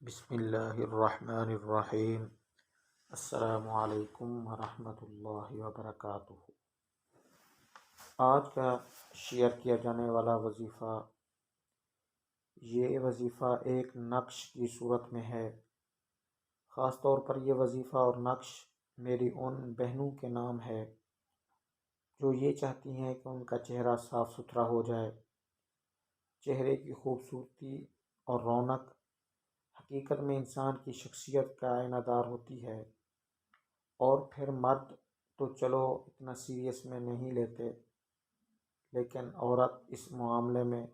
بسم اللہ الرحمن الرحیم۔ السلام علیکم ورحمۃ اللہ وبرکاتہ۔ آج کا شیئر کیا جانے والا وظیفہ، یہ وظیفہ ایک نقش کی صورت میں ہے۔ خاص طور پر یہ وظیفہ اور نقش میری ان بہنوں کے نام ہے جو یہ چاہتی ہیں کہ ان کا چہرہ صاف ستھرا ہو جائے۔ چہرے کی خوبصورتی اور رونق حقیقت میں انسان کی شخصیت کا آئینہ دار ہوتی ہے، اور پھر مرد تو چلو اتنا سیریس میں نہیں لیتے، لیکن عورت اس معاملے میں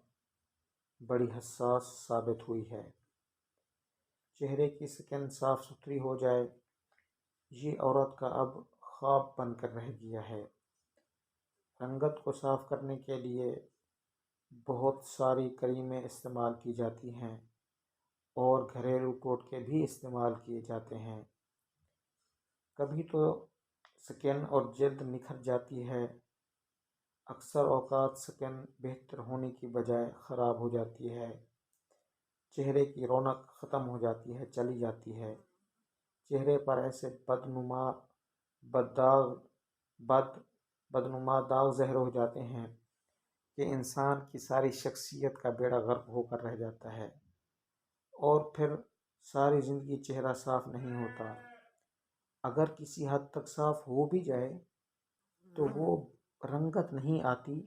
بڑی حساس ثابت ہوئی ہے۔ چہرے کی سکن صاف ستھری ہو جائے، یہ عورت کا اب خواب بن کر رہ گیا ہے۔ رنگت کو صاف کرنے کے لیے بہت ساری کریمیں استعمال کی جاتی ہیں اور گھریلو ٹوٹکے بھی استعمال کیے جاتے ہیں۔ کبھی تو سکن اور جلد نکھر جاتی ہے، اکثر اوقات سکن بہتر ہونے کی بجائے خراب ہو جاتی ہے، چہرے کی رونق ختم ہو جاتی ہے، چلی جاتی ہے۔ چہرے پر ایسے بدنما داغ ظاہر ہو جاتے ہیں کہ انسان کی ساری شخصیت کا بیڑا غرق ہو کر رہ جاتا ہے، اور پھر ساری زندگی چہرہ صاف نہیں ہوتا۔ اگر کسی حد تک صاف ہو بھی جائے تو وہ رنگت نہیں آتی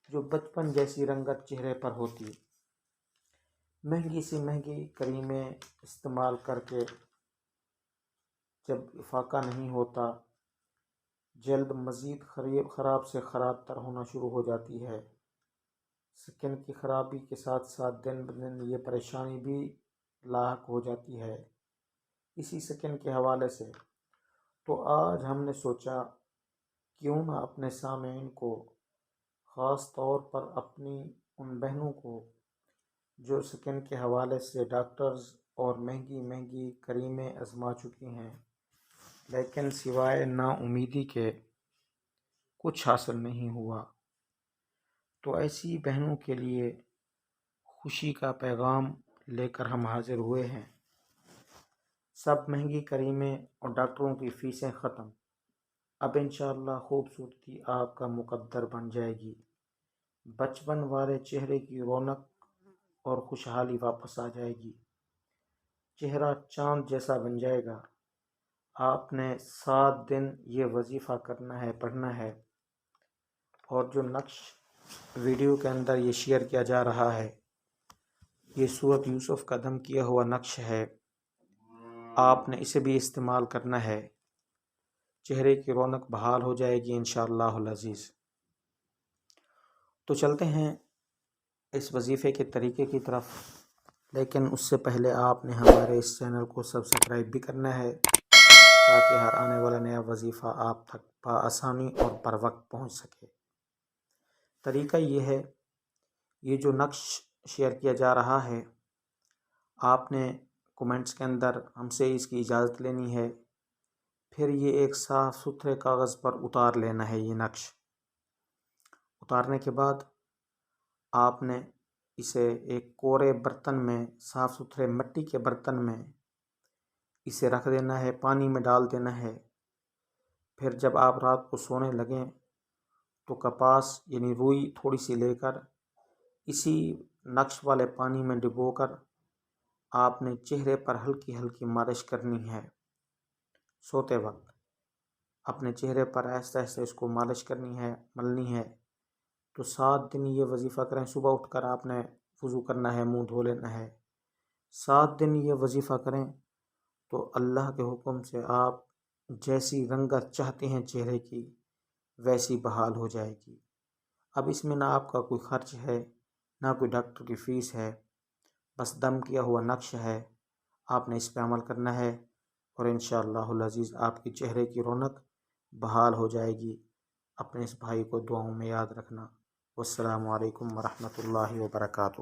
جو بچپن جیسی رنگت چہرے پر ہوتی۔ مہنگی سے مہنگی کریمیں استعمال کر کے جب افاقہ نہیں ہوتا، جلد مزید خراب سے خراب تر ہونا شروع ہو جاتی ہے۔ سکن کی خرابی کے ساتھ ساتھ دن بدن یہ پریشانی بھی لاحق ہو جاتی ہے۔ اسی سکن کے حوالے سے تو آج ہم نے سوچا کیوں نہ اپنے سامعین کو، خاص طور پر اپنی ان بہنوں کو جو سکن کے حوالے سے ڈاکٹرز اور مہنگی مہنگی کریمیں آزما چکی ہیں لیکن سوائے نا امیدی کے کچھ حاصل نہیں ہوا، تو ایسی بہنوں کے لیے خوشی کا پیغام لے کر ہم حاضر ہوئے ہیں۔ سب مہنگی کریمیں اور ڈاکٹروں کی فیسیں ختم، اب انشاءاللہ خوبصورتی آپ کا مقدر بن جائے گی۔ بچپن والے چہرے کی رونق اور خوشحالی واپس آ جائے گی، چہرہ چاند جیسا بن جائے گا۔ آپ نے 7 دن یہ وظیفہ کرنا ہے، پڑھنا ہے، اور جو نقش ویڈیو کے اندر یہ شیئر کیا جا رہا ہے، یہ سورۃ یوسف کا دم کیا ہوا نقش ہے۔ آپ نے اسے بھی استعمال کرنا ہے، چہرے کی رونق بحال ہو جائے گی انشاءاللہ العزیز۔ تو چلتے ہیں اس وظیفے کے طریقے کی طرف، لیکن اس سے پہلے آپ نے ہمارے اس چینل کو سبسکرائب بھی کرنا ہے تاکہ ہر آنے والا نیا وظیفہ آپ تک بآسانی اور پر وقت پہنچ سکے۔ طریقہ یہ ہے، یہ جو نقش شیئر کیا جا رہا ہے، آپ نے کومنٹس کے اندر ہم سے اس کی اجازت لینی ہے، پھر یہ ایک صاف ستھرے کاغذ پر اتار لینا ہے۔ یہ نقش اتارنے کے بعد آپ نے اسے ایک کورے برتن میں، صاف ستھرے مٹی کے برتن میں اسے رکھ دینا ہے، پانی میں ڈال دینا ہے۔ پھر جب آپ رات کو سونے لگیں تو کپاس یعنی روئی تھوڑی سی لے کر اسی نقش والے پانی میں ڈبو کر آپ نے چہرے پر ہلکی ہلکی مالش کرنی ہے۔ سوتے وقت اپنے چہرے پر آہستہ آہستہ اس کو مالش کرنی ہے، ملنی ہے۔ تو 7 دن یہ وظیفہ کریں، صبح اٹھ کر آپ نے وضو کرنا ہے، منہ دھو لینا ہے۔ 7 دن یہ وظیفہ کریں تو اللہ کے حکم سے آپ جیسی رنگت چاہتے ہیں چہرے کی ویسی بحال ہو جائے گی۔ اب اس میں نہ آپ کا کوئی خرچ ہے، نہ کوئی ڈاکٹر کی فیس ہے، بس دم کیا ہوا نقش ہے، آپ نے اس پہ عمل کرنا ہے، اور انشاءاللہ العزیز آپ کی چہرے کی رونق بحال ہو جائے گی۔ اپنے اس بھائی کو دعاؤں میں یاد رکھنا۔ والسلام علیکم ورحمۃ اللہ وبرکاتہ۔